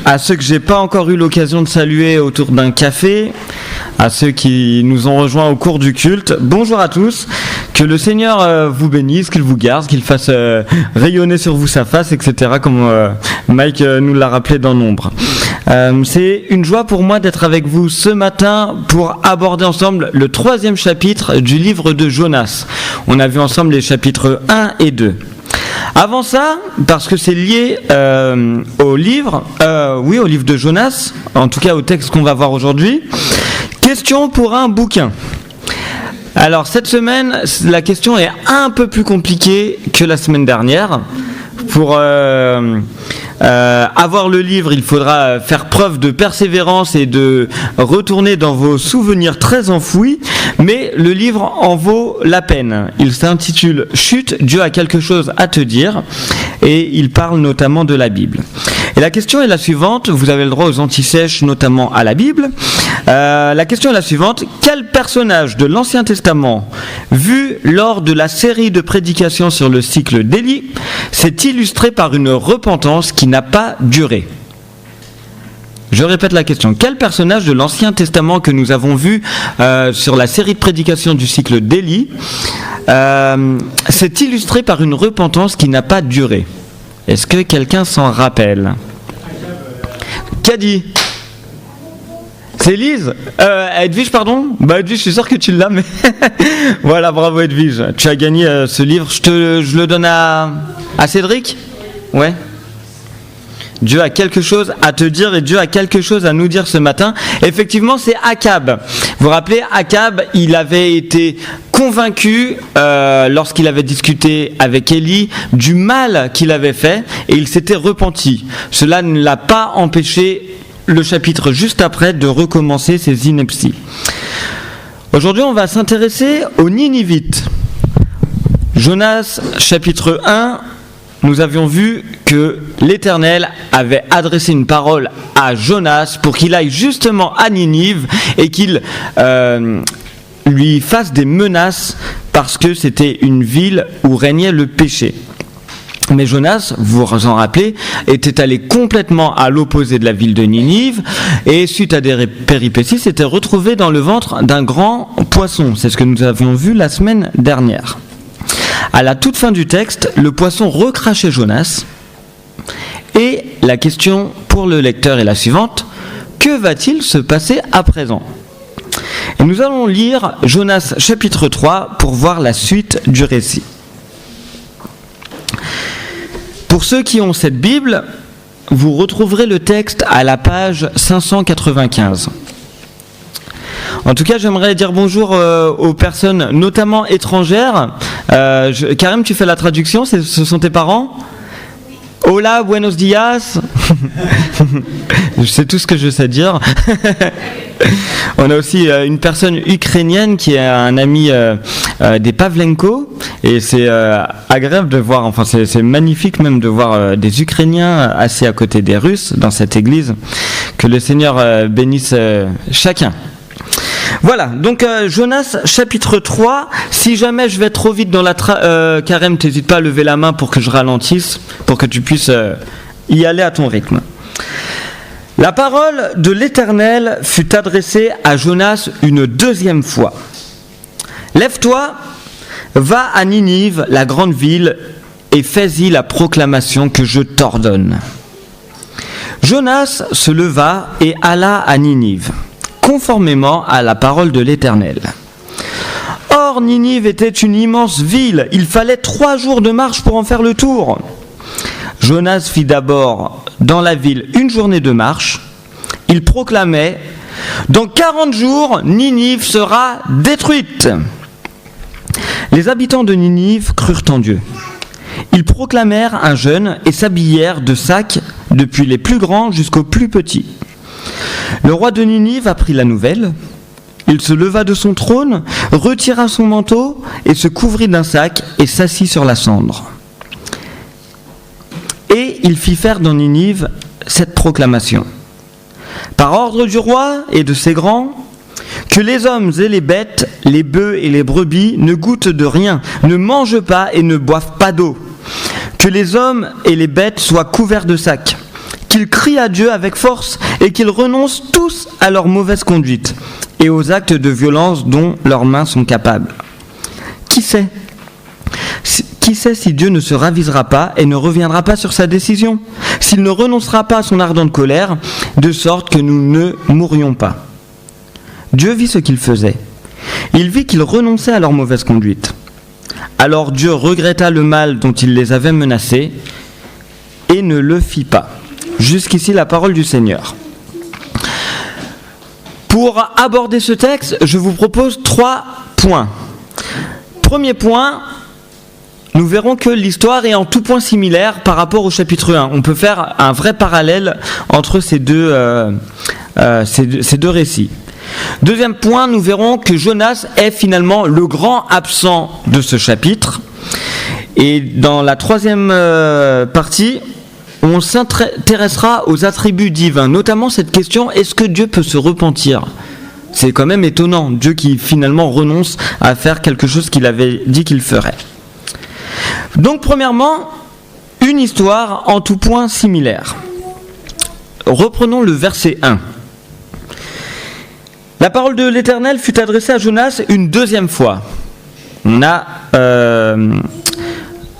à ceux que j'ai pas encore eu l'occasion de saluer autour d'un café, à ceux qui nous ont rejoints au cours du culte. Bonjour à tous, que le Seigneur vous bénisse, qu'il vous garde, qu'il fasse rayonner sur vous sa face, etc. comme Mike nous l'a rappelé dans Nombre. C'est une joie pour moi d'être avec vous ce matin pour aborder ensemble le 3e chapitre du livre de Jonas. On a vu ensemble les chapitres 1 et 2. Avant ça, parce que c'est lié au livre de Jonas, en tout cas au texte qu'on va voir aujourd'hui, question pour un bouquin. Alors cette semaine, la question est un peu plus compliquée que la semaine dernière. Pour avoir le livre, il faudra faire preuve de persévérance et de retourner dans vos souvenirs très enfouis, mais le livre en vaut la peine. Il s'intitule « Chut, Dieu a quelque chose à te dire » et il parle notamment de la Bible. Et la question est la suivante, vous avez le droit aux antisèches, notamment à la Bible. La question est la suivante, quel personnage de l'Ancien Testament, vu lors de la série de prédications sur le cycle d'Élie, s'est illustré par une repentance qui n'a pas duré? Je répète la question. Quel personnage de l'Ancien Testament que nous avons vu sur la série de prédications du cycle d'Élie s'est illustré par une repentance qui n'a pas duré? Est-ce que quelqu'un s'en rappelle? Qu'a dit? C'est Lise? Edwige, pardon? Edwige, je suis sûr que tu l'as, mais... Voilà, bravo Edwige. Tu as gagné ce livre. Je le donne à Cédric? Ouais. Dieu a quelque chose à te dire et Dieu a quelque chose à nous dire ce matin. Effectivement, c'est Akab. Vous vous rappelez, Akab, il avait été convaincu lorsqu'il avait discuté avec Élie du mal qu'il avait fait et il s'était repenti. Cela ne l'a pas empêché, le chapitre juste après, de recommencer ses inepties. Aujourd'hui, on va s'intéresser aux Ninivites. Jonas, chapitre 1, nous avions vu que l'Éternel avait adressé une parole à Jonas pour qu'il aille justement à Ninive et qu'il lui fasse des menaces parce que c'était une ville où régnait le péché. Mais Jonas, vous vous en rappelez, était allé complètement à l'opposé de la ville de Ninive et suite à des péripéties, s'était retrouvé dans le ventre d'un grand poisson. C'est ce que nous avions vu la semaine dernière. À la toute fin du texte, le poisson recrachait Jonas et la question pour le lecteur est la suivante: que va-t-il se passer à présent? Et nous allons lire Jonas chapitre 3 pour voir la suite du récit. Pour ceux qui ont cette Bible, vous retrouverez le texte à la page 595. En tout cas, j'aimerais dire bonjour aux personnes, notamment étrangères. Karim, tu fais la traduction, ce sont tes parents? Hola, buenos dias. Je sais tout ce que je sais dire. On a aussi une personne ukrainienne qui est un ami des Pavlenko. Et c'est agréable de voir, enfin c'est magnifique même de voir des Ukrainiens assis à côté des Russes dans cette église. Que le Seigneur bénisse chacun. Voilà, donc Jonas chapitre 3, si jamais je vais trop vite dans la Karim, t'hésites pas à lever la main pour que je ralentisse, pour que tu puisses y aller à ton rythme. La parole de l'Éternel fut adressée à Jonas une 2e fois. Lève-toi, va à Ninive, la grande ville, et fais-y la proclamation que je t'ordonne. Jonas se leva et alla à Ninive, conformément à la parole de l'Éternel. Or, Ninive était une immense ville, il fallait 3 jours de marche pour en faire le tour. Jonas fit d'abord dans la ville 1 journée de marche. Il proclamait: dans 40 jours, Ninive sera détruite. Les habitants de Ninive crurent en Dieu. Ils proclamèrent un jeûne et s'habillèrent de sacs, depuis les plus grands jusqu'aux plus petits. Le roi de Ninive apprit la nouvelle. Il se leva de son trône, retira son manteau et se couvrit d'un sac et s'assit sur la cendre. Et il fit faire dans Ninive cette proclamation. Par ordre du roi et de ses grands, que les hommes et les bêtes, les bœufs et les brebis ne goûtent de rien, ne mangent pas et ne boivent pas d'eau. Que les hommes et les bêtes soient couverts de sacs, qu'ils crient à Dieu avec force et qu'ils renoncent tous à leur mauvaise conduite et aux actes de violence dont leurs mains sont capables. Qui sait si Dieu ne se ravisera pas et ne reviendra pas sur sa décision, s'il ne renoncera pas à son ardente colère, de sorte que nous ne mourions pas. Dieu vit ce qu'ils faisaient. Il vit qu'ils renonçaient à leur mauvaise conduite. Alors Dieu regretta le mal dont il les avait menacés et ne le fit pas. Jusqu'ici la parole du Seigneur. Pour aborder ce texte, je vous propose 3 points. Premier point, nous verrons que l'histoire est en tout point similaire par rapport au chapitre 1. On peut faire un vrai parallèle entre ces deux récits. Deuxième point, nous verrons que Jonas est finalement le grand absent de ce chapitre. Et dans la troisième partie, on s'intéressera aux attributs divins, notamment cette question, est-ce que Dieu peut se repentir ? C'est quand même étonnant, Dieu qui finalement renonce à faire quelque chose qu'il avait dit qu'il ferait. Donc premièrement, une histoire en tout point similaire. Reprenons le verset 1. La parole de l'Éternel fut adressée à Jonas une deuxième fois. On a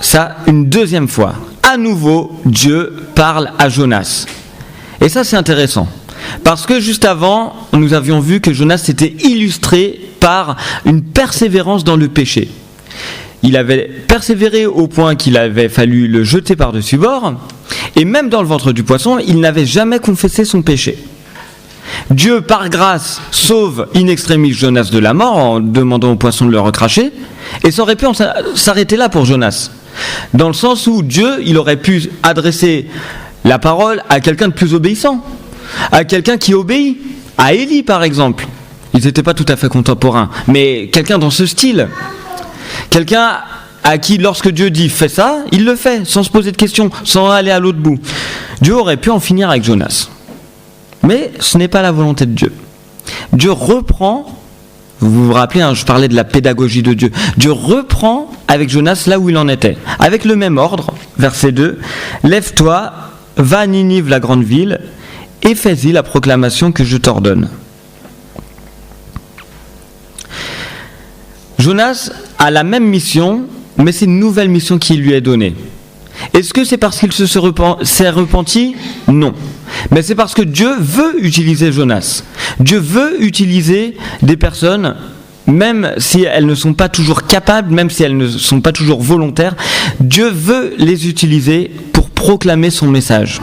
ça une deuxième fois. À nouveau, Dieu parle à Jonas. Et ça, c'est intéressant. Parce que juste avant, nous avions vu que Jonas s'était illustré par une persévérance dans le péché. Il avait persévéré au point qu'il avait fallu le jeter par-dessus bord. Et même dans le ventre du poisson, il n'avait jamais confessé son péché. Dieu, par grâce, sauve in extremis Jonas de la mort en demandant au poisson de le recracher. Et ça aurait pu s'arrêter là pour Jonas. Dans le sens où Dieu, il aurait pu adresser la parole à quelqu'un de plus obéissant, à quelqu'un qui obéit, à Élie par exemple. Ils n'étaient pas tout à fait contemporains, mais quelqu'un dans ce style. Quelqu'un à qui, lorsque Dieu dit « fais ça », il le fait, sans se poser de questions, sans aller à l'autre bout. Dieu aurait pu en finir avec Jonas. Mais ce n'est pas la volonté de Dieu. Dieu reprend, vous vous rappelez, je parlais de la pédagogie de Dieu, Dieu reprend avec Jonas là où il en était, avec le même ordre, verset 2, « Lève-toi, va à Ninive, la grande ville, et fais-y la proclamation que je t'ordonne. » Jonas a la même mission, mais c'est une nouvelle mission qui lui est donnée. Est-ce que c'est parce qu'il s'est repenti ? Non. Mais c'est parce que Dieu veut utiliser Jonas. Dieu veut utiliser des personnes, même si elles ne sont pas toujours capables, même si elles ne sont pas toujours volontaires. Dieu veut les utiliser pour proclamer son message.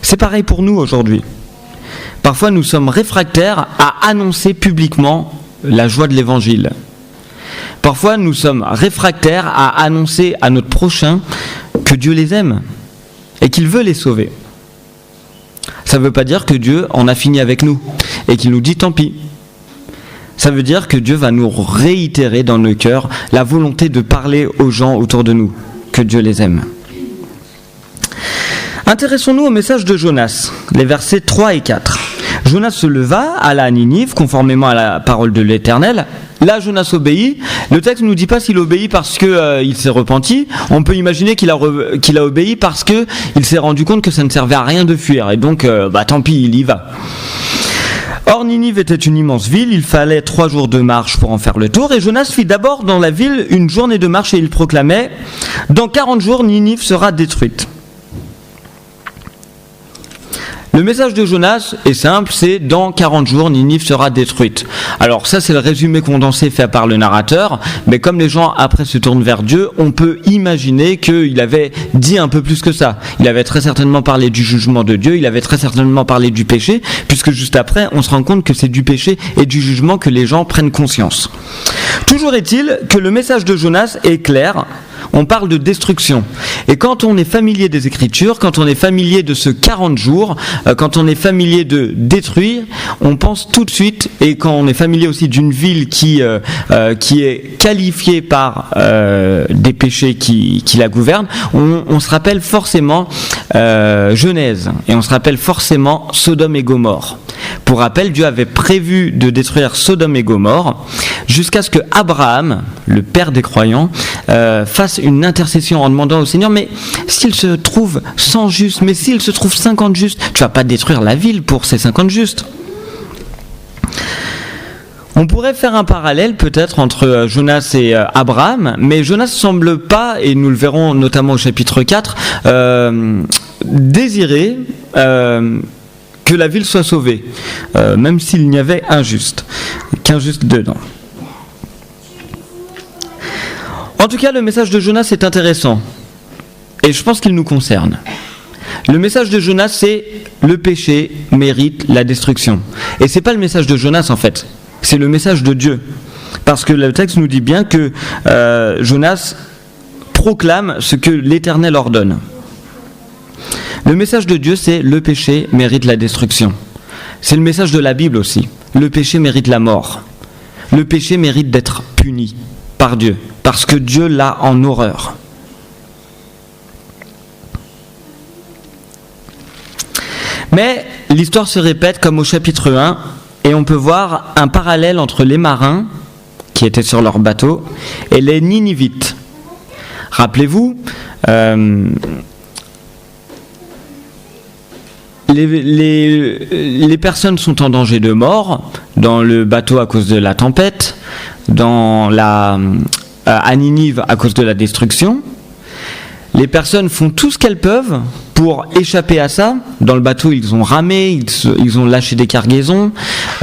C'est pareil pour nous aujourd'hui. Parfois, nous sommes réfractaires à annoncer publiquement la joie de l'évangile. Parfois, nous sommes réfractaires à annoncer à notre prochain que Dieu les aime et qu'il veut les sauver. Ça ne veut pas dire que Dieu en a fini avec nous et qu'il nous dit tant pis. Ça veut dire que Dieu va nous réitérer dans nos cœurs la volonté de parler aux gens autour de nous, que Dieu les aime. Intéressons-nous au message de Jonas, les versets 3 et 4. Jonas se leva, alla à Ninive, conformément à la parole de l'Éternel. Là, Jonas obéit. Le texte ne nous dit pas s'il obéit parce qu'il s'est repenti. On peut imaginer qu'il a obéi parce qu'il s'est rendu compte que ça ne servait à rien de fuir. Et donc, tant pis, il y va. Or, Ninive était une immense ville. Il fallait 3 jours de marche pour en faire le tour. Et Jonas fit d'abord dans la ville une journée de marche et il proclamait « Dans 40 jours, Ninive sera détruite ». Le message de Jonas est simple, c'est « Dans 40 jours, Ninive sera détruite ». Alors ça, c'est le résumé condensé fait par le narrateur, mais comme les gens après se tournent vers Dieu, on peut imaginer qu'il avait dit un peu plus que ça. Il avait très certainement parlé du jugement de Dieu, il avait très certainement parlé du péché, puisque juste après, on se rend compte que c'est du péché et du jugement que les gens prennent conscience. Toujours est-il que le message de Jonas est clair. On parle de destruction. Et quand on est familier des Écritures, quand on est familier de ce 40 jours, quand on est familier de détruire, on pense tout de suite, et quand on est familier aussi d'une ville qui est qualifiée par des péchés qui la gouvernent, on se rappelle forcément Genèse, et on se rappelle forcément Sodome et Gomorrhe. Pour rappel, Dieu avait prévu de détruire Sodome et Gomorrhe jusqu'à ce que Abraham, le père des croyants, fasse une intercession en demandant au Seigneur, mais s'il se trouve 100 justes, mais s'il se trouve 50 justes, tu vas pas détruire la ville pour ces 50 justes. On pourrait faire un parallèle peut-être entre Jonas et Abraham, mais Jonas ne semble pas, et nous le verrons notamment au chapitre 4, désirer que la ville soit sauvée, même s'il n'y avait qu'un juste dedans. En tout cas, le message de Jonas est intéressant, et je pense qu'il nous concerne. Le message de Jonas, c'est « le péché mérite la destruction ». Et ce n'est pas le message de Jonas en fait, c'est le message de Dieu. Parce que le texte nous dit bien que Jonas proclame ce que l'Éternel ordonne. Le message de Dieu, c'est « le péché mérite la destruction ». C'est le message de la Bible aussi. Le péché mérite la mort. Le péché mérite d'être puni par Dieu, parce que Dieu l'a en horreur. Mais l'histoire se répète comme au chapitre 1, et on peut voir un parallèle entre les marins, qui étaient sur leur bateau, et les Ninivites. Rappelez-vous, les personnes sont en danger de mort dans le bateau à cause de la tempête, à Ninive à cause de la destruction. Les personnes font tout ce qu'elles peuvent pour échapper à ça. Dans le bateau, ils ont ramé, ils ont lâché des cargaisons,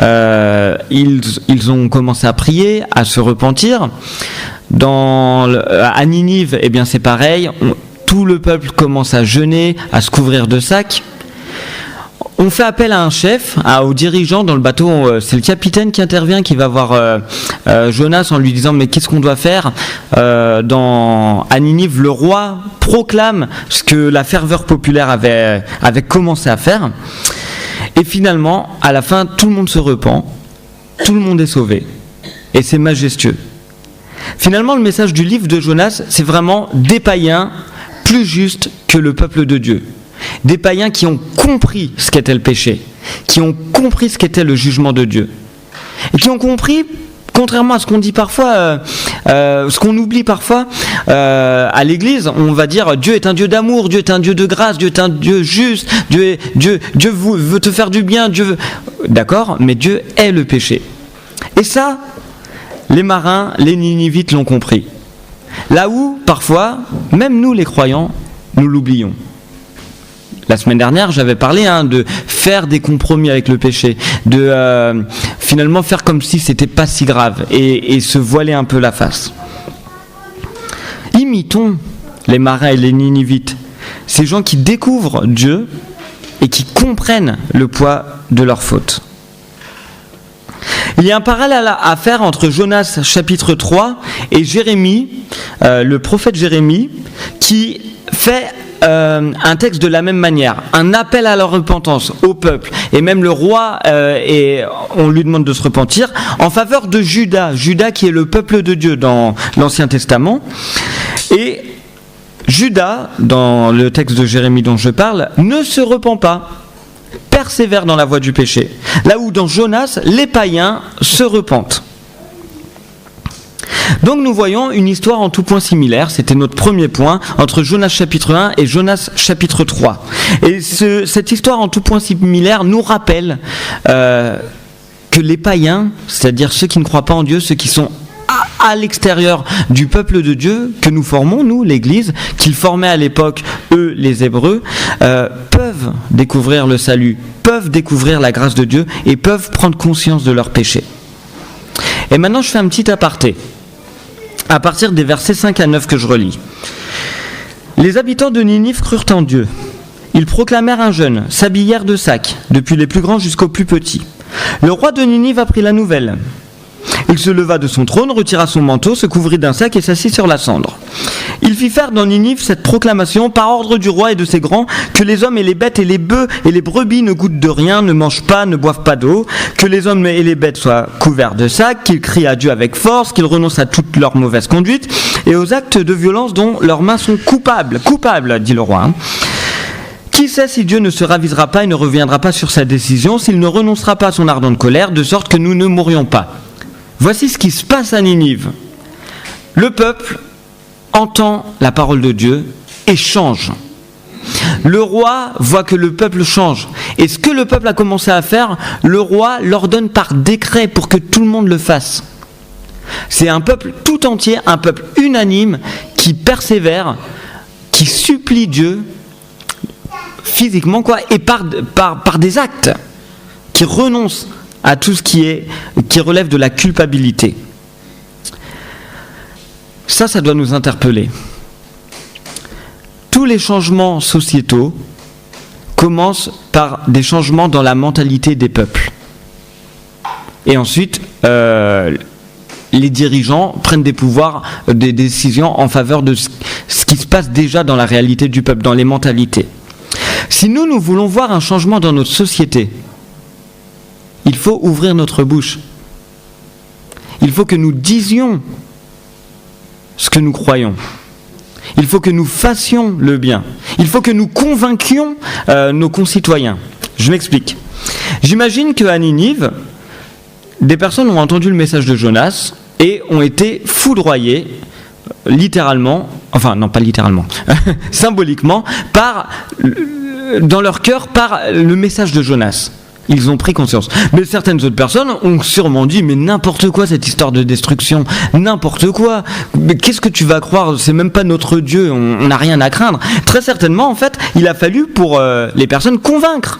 ils ont commencé à prier, à se repentir. À Ninive, eh bien c'est pareil. Tout le peuple commence à jeûner, à se couvrir de sacs. On fait appel à un chef, au dirigeant dans le bateau, c'est le capitaine qui intervient, qui va voir Jonas en lui disant « mais qu'est-ce qu'on doit faire ?» À Ninive, le roi proclame ce que la ferveur populaire avait commencé à faire. Et finalement, à la fin, tout le monde se repent, tout le monde est sauvé. Et c'est majestueux. Finalement, le message du livre de Jonas, c'est vraiment des païens plus justes que le peuple de Dieu. Des païens qui ont compris ce qu'était le péché, qui ont compris ce qu'était le jugement de Dieu, et qui ont compris, contrairement à ce qu'on dit parfois, ce qu'on oublie parfois à l'Église, on va dire Dieu est un Dieu d'amour, Dieu est un Dieu de grâce, Dieu est un Dieu juste, Dieu veut te faire du bien, D'accord, mais Dieu est le péché. Et ça, les marins, les Ninivites l'ont compris. Là où, parfois, même nous les croyants, nous l'oublions. La semaine dernière, j'avais parlé de faire des compromis avec le péché, de finalement faire comme si c'était pas si grave et se voiler un peu la face. Imitons les marins et les Ninivites, ces gens qui découvrent Dieu et qui comprennent le poids de leur faute. Il y a un parallèle à faire entre Jonas chapitre 3 et Jérémie, le prophète Jérémie, qui fait un texte de la même manière, un appel à la repentance au peuple, et même le roi, on lui demande de se repentir, en faveur de Juda qui est le peuple de Dieu dans l'Ancien Testament. Et Juda, dans le texte de Jérémie dont je parle, ne se repent pas, persévère dans la voie du péché, là où dans Jonas, les païens se repentent. Donc nous voyons une histoire en tout point similaire, c'était notre premier point, entre Jonas chapitre 1 et Jonas chapitre 3. Et cette histoire en tout point similaire nous rappelle que les païens, c'est-à-dire ceux qui ne croient pas en Dieu, ceux qui sont à l'extérieur du peuple de Dieu, que nous formons, nous, l'Église, qu'ils formaient à l'époque, eux, les Hébreux, peuvent découvrir le salut, peuvent découvrir la grâce de Dieu et peuvent prendre conscience de leurs péchés. Et maintenant, je fais un petit aparté. À partir des versets 5 à 9 que je relis. Les habitants de Ninive crurent en Dieu. Ils proclamèrent un jeûne, s'habillèrent de sacs, depuis les plus grands jusqu'aux plus petits. Le roi de Ninive apprit la nouvelle. Il se leva de son trône, retira son manteau, se couvrit d'un sac et s'assit sur la cendre. Il fit faire dans Ninive cette proclamation par ordre du roi et de ses grands, que les hommes et les bêtes et les bœufs et les brebis ne goûtent de rien, ne mangent pas, ne boivent pas d'eau, que les hommes et les bêtes soient couverts de sacs, qu'ils crient à Dieu avec force, qu'ils renoncent à toute leur mauvaise conduite et aux actes de violence dont leurs mains sont coupables, dit le roi, Qui sait si Dieu ne se ravisera pas et ne reviendra pas sur sa décision, s'il ne renoncera pas à son ardente colère, de sorte que nous ne mourions pas. Voici ce qui se passe à Ninive. Le peuple entend la parole de Dieu et change. Le roi voit que le peuple change. Et ce que le peuple a commencé à faire, le roi l'ordonne par décret pour que tout le monde le fasse. C'est un peuple tout entier, un peuple unanime qui persévère, qui supplie Dieu physiquement et par des actes, qui renonce à tout ce qui relève de la culpabilité. Ça doit nous interpeller. Tous les changements sociétaux commencent par des changements dans la mentalité des peuples. Et ensuite, les dirigeants prennent des pouvoirs, des décisions en faveur de ce qui se passe déjà dans la réalité du peuple, dans les mentalités. Si nous voulons voir un changement dans notre société, il faut ouvrir notre bouche. Il faut que nous disions ce que nous croyons. Il faut que nous fassions le bien. Il faut que nous convainquions nos concitoyens. Je m'explique. J'imagine qu'à Ninive, des personnes ont entendu le message de Jonas et ont été foudroyées, littéralement, enfin non pas littéralement, symboliquement, dans leur cœur par le message de Jonas. Ils ont pris conscience. Mais certaines autres personnes ont sûrement dit, mais n'importe quoi cette histoire de destruction, n'importe quoi. Mais qu'est-ce que tu vas croire ? C'est même pas notre Dieu, on n'a rien à craindre. Très certainement, en fait, il a fallu pour les personnes convaincre.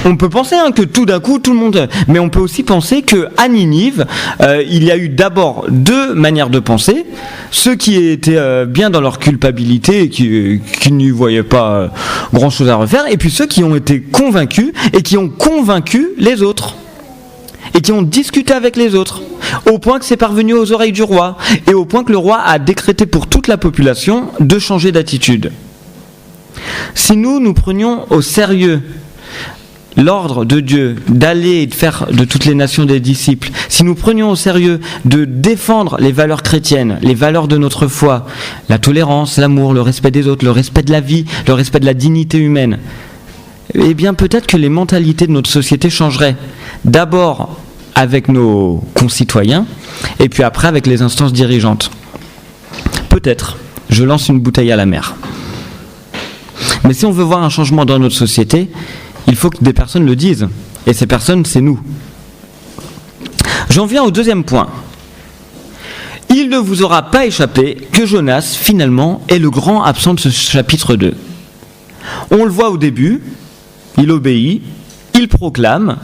On peut penser que tout d'un coup, tout le monde... Mais on peut aussi penser qu'à Ninive, il y a eu d'abord deux manières de penser. Ceux qui étaient bien dans leur culpabilité et qui n'y voyaient pas grand-chose à refaire. Et puis ceux qui ont été convaincus et qui ont convaincu les autres. Et qui ont discuté avec les autres. Au point que c'est parvenu aux oreilles du roi. Et au point que le roi a décrété pour toute la population de changer d'attitude. Si nous prenions au sérieux l'ordre de Dieu d'aller et de faire de toutes les nations des disciples, si nous prenions au sérieux de défendre les valeurs chrétiennes, les valeurs de notre foi, la tolérance, l'amour, le respect des autres, le respect de la vie, le respect de la dignité humaine, eh bien peut-être que les mentalités de notre société changeraient. D'abord avec nos concitoyens et puis après avec les instances dirigeantes. Peut-être. Je lance une bouteille à la mer. Mais si on veut voir un changement dans notre société, il faut que des personnes le disent. Et ces personnes, c'est nous. J'en viens au deuxième point. Il ne vous aura pas échappé que Jonas, finalement, est le grand absent de ce chapitre 2. On le voit au début, il obéit, il proclame,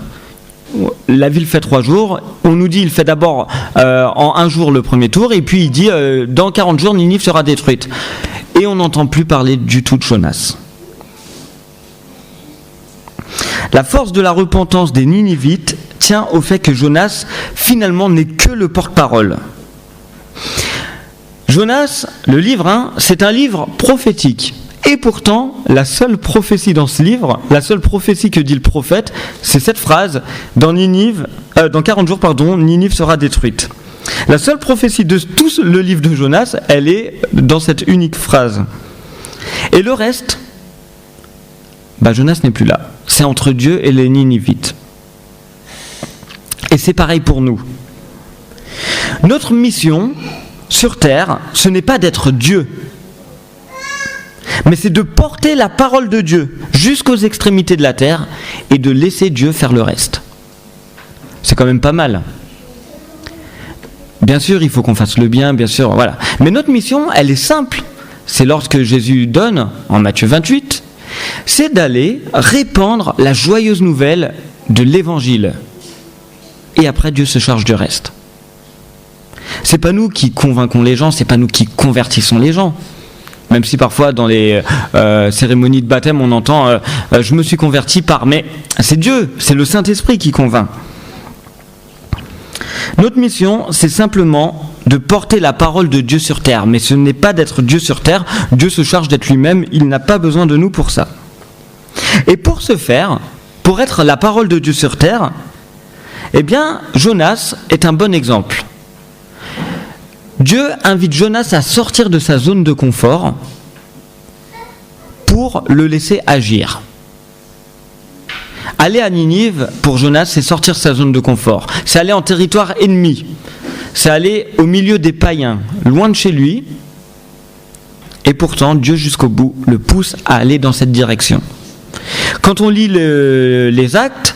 la ville fait 3 jours, on nous dit il fait d'abord en 1 jour le premier tour, et puis il dit dans 40 jours Ninive sera détruite. Et on n'entend plus parler du tout de Jonas. La force de la repentance des Ninivites tient au fait que Jonas, finalement, n'est que le porte-parole. Jonas, le livre, c'est un livre prophétique. Et pourtant, la seule prophétie dans ce livre, la seule prophétie que dit le prophète, c'est cette phrase, dans 40 jours, Ninive sera détruite. La seule prophétie de tout le livre de Jonas, elle est dans cette unique phrase. Et le reste, Jonas n'est plus là. C'est entre Dieu et les Ninivites. Et c'est pareil pour nous. Notre mission sur terre, ce n'est pas d'être Dieu, mais c'est de porter la parole de Dieu jusqu'aux extrémités de la terre et de laisser Dieu faire le reste. C'est quand même pas mal. Bien sûr, il faut qu'on fasse le bien, bien sûr, voilà. Mais notre mission, elle est simple. C'est lorsque Jésus donne, en Matthieu 28, c'est d'aller répandre la joyeuse nouvelle de l'Évangile. Et après, Dieu se charge du reste. C'est pas nous qui convainquons les gens, c'est pas nous qui convertissons les gens. Même si parfois dans les cérémonies de baptême on entend je me suis converti par... Mais c'est Dieu, c'est le Saint-Esprit qui convainc. Notre mission, c'est simplement de porter la parole de Dieu sur terre. Mais ce n'est pas d'être Dieu sur terre. Dieu se charge d'être lui-même. Il n'a pas besoin de nous pour ça. Et pour ce faire, pour être la parole de Dieu sur terre, eh bien, Jonas est un bon exemple. Dieu invite Jonas à sortir de sa zone de confort pour pour le laisser agir. Aller à Ninive, pour Jonas, c'est sortir de sa zone de confort. C'est aller en territoire ennemi. C'est aller au milieu des païens, loin de chez lui. Et pourtant, Dieu, jusqu'au bout, le pousse à aller dans cette direction. Quand on lit les Actes,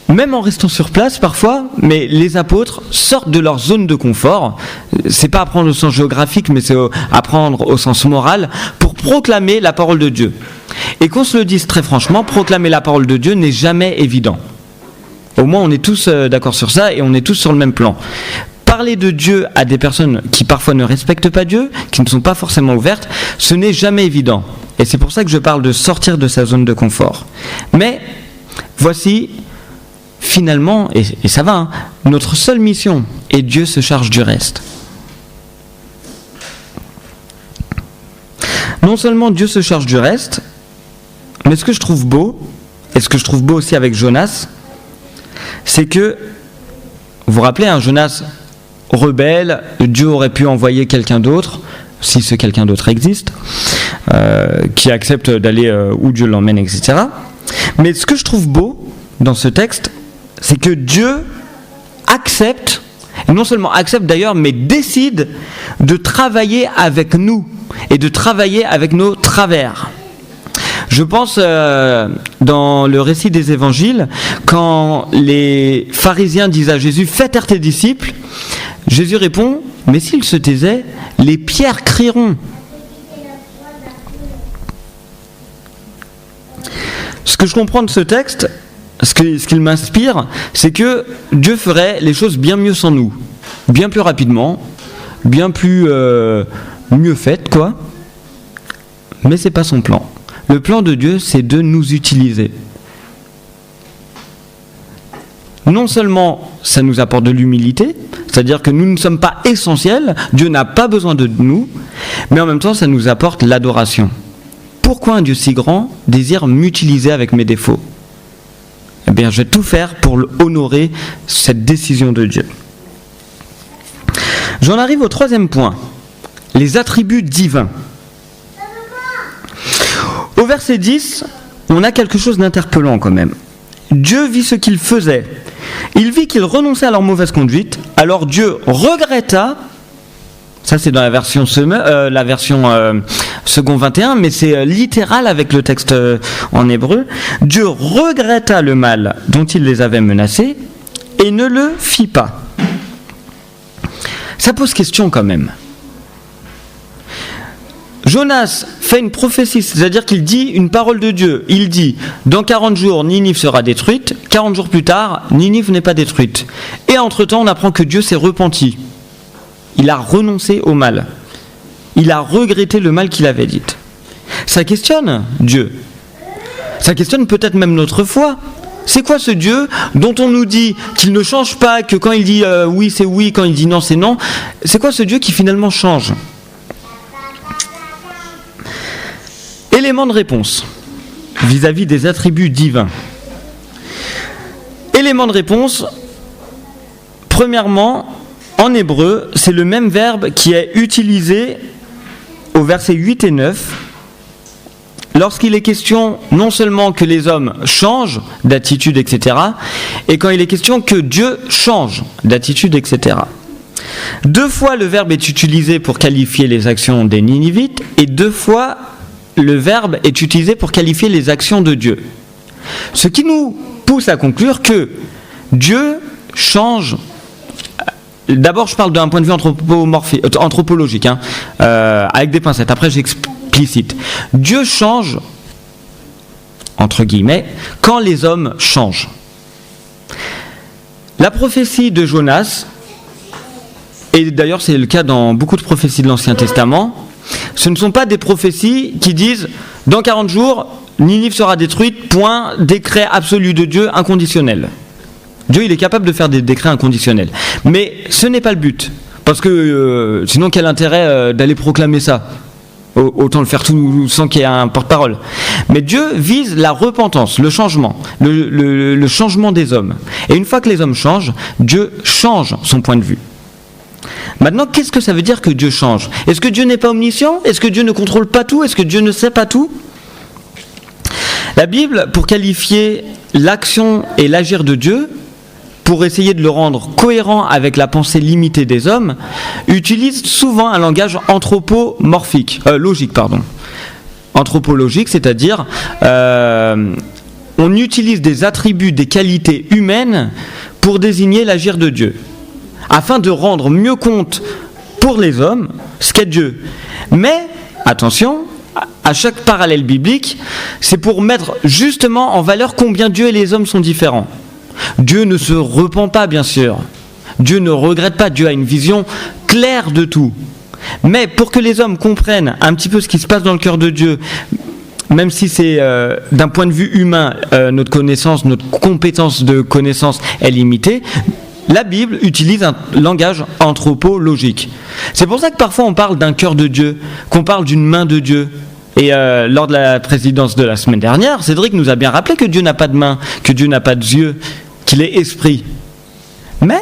même en restant sur place parfois, mais les apôtres sortent de leur zone de confort. C'est pas apprendre au sens géographique, mais c'est apprendre au sens moral pour proclamer la parole de Dieu. Et qu'on se le dise très franchement, proclamer la parole de Dieu n'est jamais évident. Au moins, on est tous d'accord sur ça et on est tous sur le même plan. Parler de Dieu à des personnes qui parfois ne respectent pas Dieu, qui ne sont pas forcément ouvertes, ce n'est jamais évident. Et c'est pour ça que je parle de sortir de sa zone de confort. Mais voici, finalement, et ça va, notre seule mission, et Dieu se charge du reste. Non seulement Dieu se charge du reste, mais ce que je trouve beau, et ce que je trouve beau aussi avec Jonas, c'est que, vous vous rappelez, Jonas rebelle, Dieu aurait pu envoyer quelqu'un d'autre, si ce quelqu'un d'autre existe, qui accepte d'aller où Dieu l'emmène, etc. Mais ce que je trouve beau dans ce texte, c'est que Dieu accepte, et non seulement accepte d'ailleurs, mais décide de travailler avec nous et de travailler avec nos travers. Je pense dans le récit des évangiles, quand les pharisiens disent à Jésus « Fais taire tes disciples », Jésus répond « Mais s'ils se taisaient, les pierres crieront ». Ce que je comprends de ce texte, ce qu'il m'inspire, c'est que Dieu ferait les choses bien mieux sans nous, bien plus rapidement, bien plus mieux faites, quoi. Mais c'est pas son plan. Le plan de Dieu, c'est de nous utiliser. Non seulement ça nous apporte de l'humilité, c'est-à-dire que nous ne sommes pas essentiels, Dieu n'a pas besoin de nous, mais en même temps ça nous apporte l'adoration. Pourquoi un Dieu si grand désire m'utiliser avec mes défauts ? Eh bien, je vais tout faire pour honorer cette décision de Dieu. J'en arrive au troisième point, les attributs divins. Au verset 10, on a quelque chose d'interpellant quand même. Dieu vit ce qu'il faisait. Il vit qu'ils renonçaient à leur mauvaise conduite. Alors Dieu regretta, ça c'est dans la version second 21, mais c'est littéral avec le texte en hébreu. Dieu regretta le mal dont il les avait menacés et ne le fit pas. Ça pose question quand même. Jonas fait une prophétie, c'est-à-dire qu'il dit une parole de Dieu. Il dit, dans 40 jours, Ninive sera détruite. 40 jours plus tard, Ninive n'est pas détruite. Et entre-temps, on apprend que Dieu s'est repenti. Il a renoncé au mal. Il a regretté le mal qu'il avait dit. Ça questionne Dieu. Ça questionne peut-être même notre foi. C'est quoi ce Dieu dont on nous dit qu'il ne change pas, que quand il dit oui, c'est oui, quand il dit non, c'est non. C'est quoi ce Dieu qui finalement change ? Élément de réponse vis-à-vis des attributs divins. Élément de réponse, premièrement, en hébreu, c'est le même verbe qui est utilisé au verset 8 et 9, lorsqu'il est question non seulement que les hommes changent d'attitude, etc., et quand il est question que Dieu change d'attitude, etc. 2 fois le verbe est utilisé pour qualifier les actions des Ninivites, et 2 fois le verbe est utilisé pour qualifier les actions de Dieu. Ce qui nous pousse à conclure que Dieu change. D'abord, je parle d'un point de vue anthropologique, avec des pincettes. Après, j'explicite. Dieu change, entre guillemets, quand les hommes changent. La prophétie de Jonas, et d'ailleurs c'est le cas dans beaucoup de prophéties de l'Ancien Testament, ce ne sont pas des prophéties qui disent « Dans 40 jours, Ninive sera détruite, point, décret absolu de Dieu, inconditionnel ». Dieu, il est capable de faire des décrets inconditionnels. Mais ce n'est pas le but. Parce que sinon, quel intérêt d'aller proclamer ça ? Autant le faire tout sans qu'il y ait un porte-parole. Mais Dieu vise la repentance, le changement, le changement des hommes. Et une fois que les hommes changent, Dieu change son point de vue. Maintenant, qu'est-ce que ça veut dire que Dieu change? Est-ce que Dieu n'est pas omniscient? Est-ce que Dieu ne contrôle pas tout? Est-ce que Dieu ne sait pas tout? La Bible, pour qualifier l'action et l'agir de Dieu, pour essayer de le rendre cohérent avec la pensée limitée des hommes, utilise souvent un langage logique. Anthropologique, c'est-à-dire on utilise des attributs, des qualités humaines pour désigner l'agir de Dieu, afin de rendre mieux compte pour les hommes ce qu'est Dieu. Mais, attention, à chaque parallèle biblique, c'est pour mettre justement en valeur combien Dieu et les hommes sont différents. Dieu ne se repent pas, bien sûr. Dieu ne regrette pas. Dieu a une vision claire de tout. Mais pour que les hommes comprennent un petit peu ce qui se passe dans le cœur de Dieu, même si c'est d'un point de vue humain, notre compétence de connaissance est limitée, la Bible utilise un langage anthropologique. C'est pour ça que parfois on parle d'un cœur de Dieu, qu'on parle d'une main de Dieu. Et lors de la présidence de la semaine dernière, Cédric nous a bien rappelé que Dieu n'a pas de main, que Dieu n'a pas de yeux, qu'il est esprit. Mais,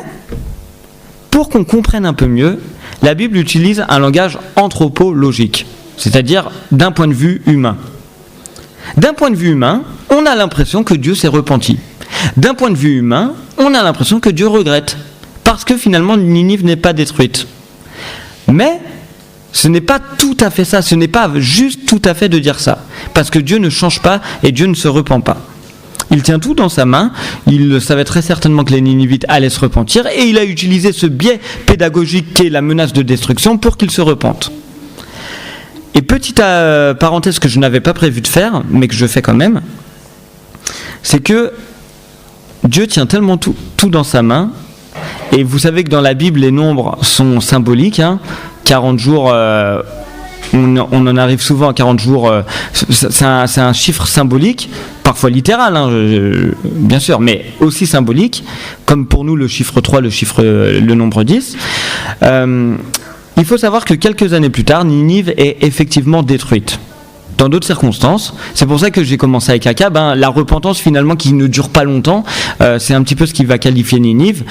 pour qu'on comprenne un peu mieux, la Bible utilise un langage anthropologique, c'est-à-dire d'un point de vue humain. D'un point de vue humain, on a l'impression que Dieu s'est repenti. D'un point de vue humain, on a l'impression que Dieu regrette, parce que finalement Ninive n'est pas détruite. Mais ce n'est pas tout à fait ça, ce n'est pas juste tout à fait de dire ça, parce que Dieu ne change pas et Dieu ne se repent pas. Il tient tout dans sa main, il savait très certainement que les Ninivites allaient se repentir, et il a utilisé ce biais pédagogique qu'est la menace de destruction pour qu'ils se repentent. Et petite parenthèse que je n'avais pas prévu de faire, mais que je fais quand même, c'est que Dieu tient tellement tout dans sa main, et vous savez que dans la Bible, les nombres sont symboliques, 40 jours, on en arrive souvent à 40 jours, c'est un chiffre symbolique, parfois littéral, bien sûr, mais aussi symbolique, comme pour nous le chiffre 3, le nombre 10. Il faut savoir que quelques années plus tard, Ninive est effectivement détruite. Dans d'autres circonstances, c'est pour ça que j'ai commencé avec Akab, la repentance finalement qui ne dure pas longtemps, c'est un petit peu ce qui va qualifier Ninive.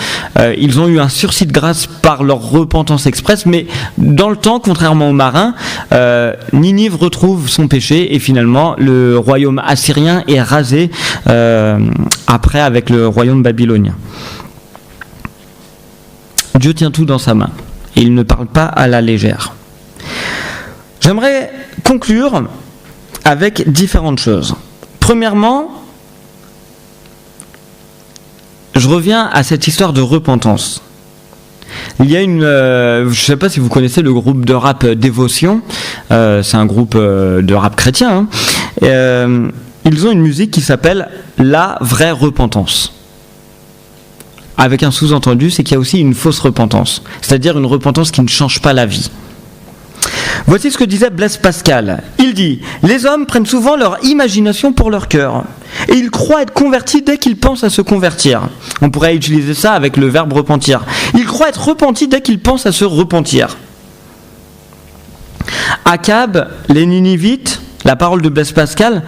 Ils ont eu un sursis de grâce par leur repentance express, mais dans le temps, contrairement aux marins, Ninive retrouve son péché et finalement le royaume assyrien est rasé après avec le royaume babylonien. Dieu tient tout dans sa main et il ne parle pas à la légère. J'aimerais conclure avec différentes choses. Premièrement, je reviens à cette histoire de repentance. Il y a je ne sais pas si vous connaissez le groupe de rap Dévotion, c'est un groupe de rap chrétien, ils ont une musique qui s'appelle La vraie repentance. Avec un sous-entendu, c'est qu'il y a aussi une fausse repentance, c'est-à-dire une repentance qui ne change pas la vie. Voici ce que disait Blaise Pascal. Il dit « Les hommes prennent souvent leur imagination pour leur cœur, et ils croient être convertis dès qu'ils pensent à se convertir. » On pourrait utiliser ça avec le verbe repentir. Ils croient être repentis dès qu'ils pensent à se repentir. Akab, les Ninivites, la parole de Blaise Pascal,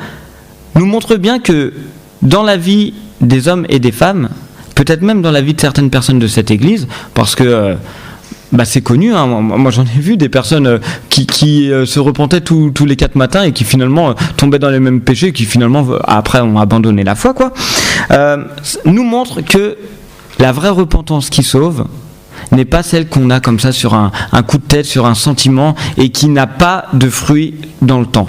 nous montre bien que dans la vie des hommes et des femmes, peut-être même dans la vie de certaines personnes de cette église, parce que c'est connu, moi j'en ai vu des personnes qui se repentaient tous les 4 matins et qui finalement tombaient dans les mêmes péchés et qui finalement après ont abandonné la foi, nous montre que la vraie repentance qui sauve n'est pas celle qu'on a comme ça sur un coup de tête, sur un sentiment et qui n'a pas de fruit dans le temps.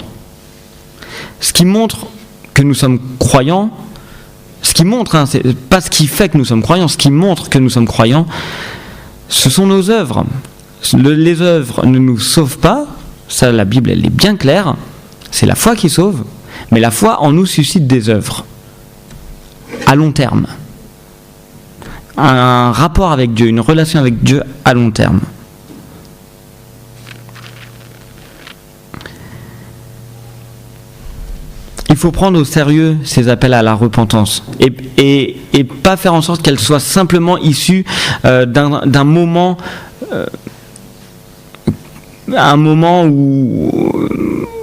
Ce qui montre que nous sommes croyants, c'est pas ce qui fait que nous sommes croyants, ce qui montre que nous sommes croyants, ce sont nos œuvres. Les œuvres ne nous sauvent pas, ça la Bible elle est bien claire, c'est la foi qui sauve, mais la foi en nous suscite des œuvres, à long terme. Un rapport avec Dieu, une relation avec Dieu à long terme. Il faut prendre au sérieux ces appels à la repentance et pas faire en sorte qu'elle soit simplement issue d'un moment, un moment où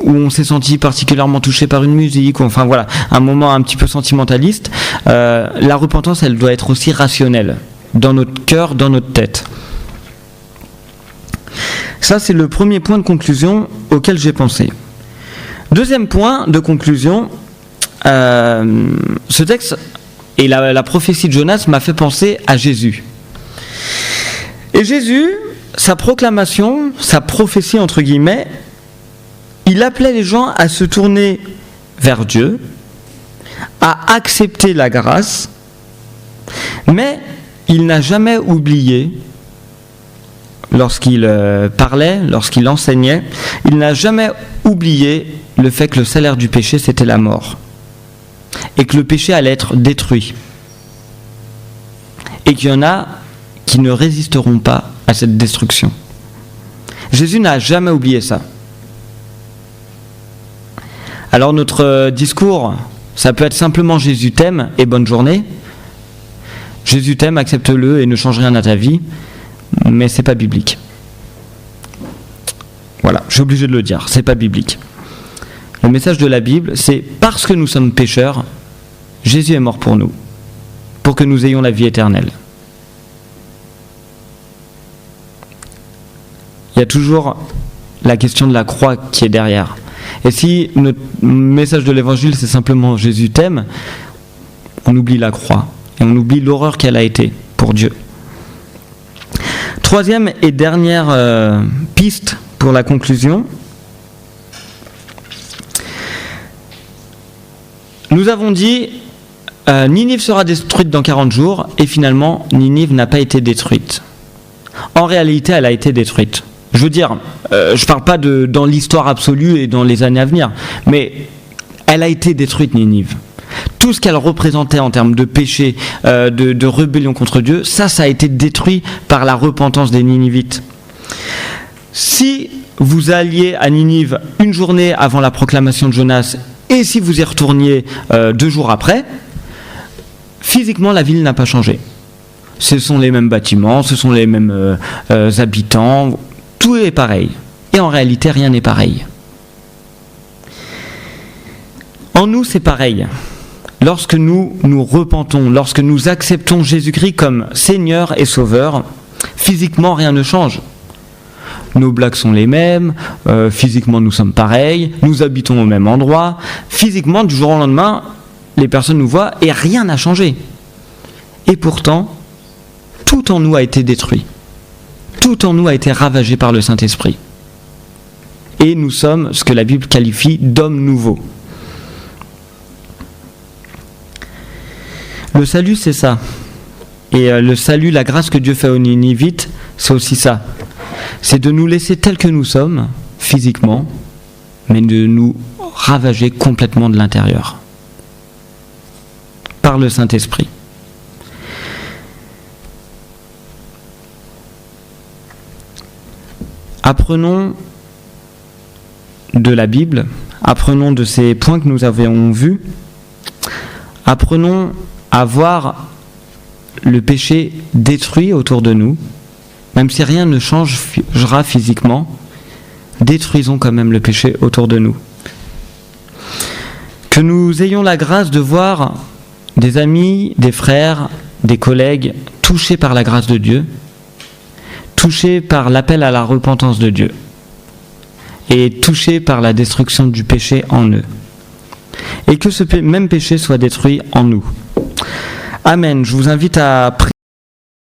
on s'est senti particulièrement touché par une musique, enfin voilà, un moment un petit peu sentimentaliste. La repentance, elle doit être aussi rationnelle dans notre cœur, dans notre tête. Ça, c'est le premier point de conclusion auquel j'ai pensé. Deuxième point de conclusion, ce texte et la prophétie de Jonas m'a fait penser à Jésus. Et Jésus, sa proclamation, sa prophétie entre guillemets, il appelait les gens à se tourner vers Dieu, à accepter la grâce, mais il n'a jamais oublié, lorsqu'il parlait, lorsqu'il enseignait, il n'a jamais oublié le fait que le salaire du péché, c'était la mort. Et que le péché allait être détruit. Et qu'il y en a qui ne résisteront pas à cette destruction. Jésus n'a jamais oublié ça. Alors notre discours, ça peut être simplement Jésus t'aime et bonne journée. Jésus t'aime, accepte-le et ne change rien à ta vie. Mais c'est pas biblique. Voilà, je suis obligé de le dire, c'est pas biblique. Le message de la Bible, c'est parce que nous sommes pécheurs, Jésus est mort pour nous, pour que nous ayons la vie éternelle. Il y a toujours la question de la croix qui est derrière. Et si notre message de l'évangile, c'est simplement Jésus t'aime, on oublie la croix et on oublie l'horreur qu'elle a été pour Dieu. Troisième et dernière piste pour la conclusion. Nous avons dit Ninive sera détruite dans 40 jours et finalement Ninive n'a pas été détruite. En réalité, elle a été détruite. Je veux dire, je ne parle pas dans l'histoire absolue et dans les années à venir, mais elle a été détruite, Ninive. Tout ce qu'elle représentait en termes de péché, de rébellion contre Dieu, ça a été détruit par la repentance des Ninivites. Si vous alliez à Ninive une journée avant la proclamation de Jonas, et si vous y retourniez 2 jours après, physiquement la ville n'a pas changé. Ce sont les mêmes bâtiments, ce sont les mêmes habitants, tout est pareil. Et en réalité, rien n'est pareil. En nous, c'est pareil. Lorsque nous nous repentons, lorsque nous acceptons Jésus-Christ comme Seigneur et Sauveur, physiquement rien ne change. Nos blagues sont les mêmes, physiquement nous sommes pareils, nous habitons au même endroit. Physiquement, du jour au lendemain, les personnes nous voient et rien n'a changé. Et pourtant, tout en nous a été détruit. Tout en nous a été ravagé par le Saint-Esprit. Et nous sommes ce que la Bible qualifie d'hommes nouveaux. Le salut, c'est ça. Et le salut, la grâce que Dieu fait aux Ninivites, c'est aussi ça. C'est de nous laisser tels que nous sommes, physiquement, mais de nous ravager complètement de l'intérieur. Par le Saint-Esprit. Apprenons de la Bible, apprenons de ces points que nous avons vus, apprenons à voir le péché détruit autour de nous, même si rien ne changera physiquement, détruisons quand même le péché autour de nous. Que nous ayons la grâce de voir des amis, des frères, des collègues touchés par la grâce de Dieu, touchés par l'appel à la repentance de Dieu et touchés par la destruction du péché en eux. Et que ce même péché soit détruit en nous. Amen. Je vous invite à prier.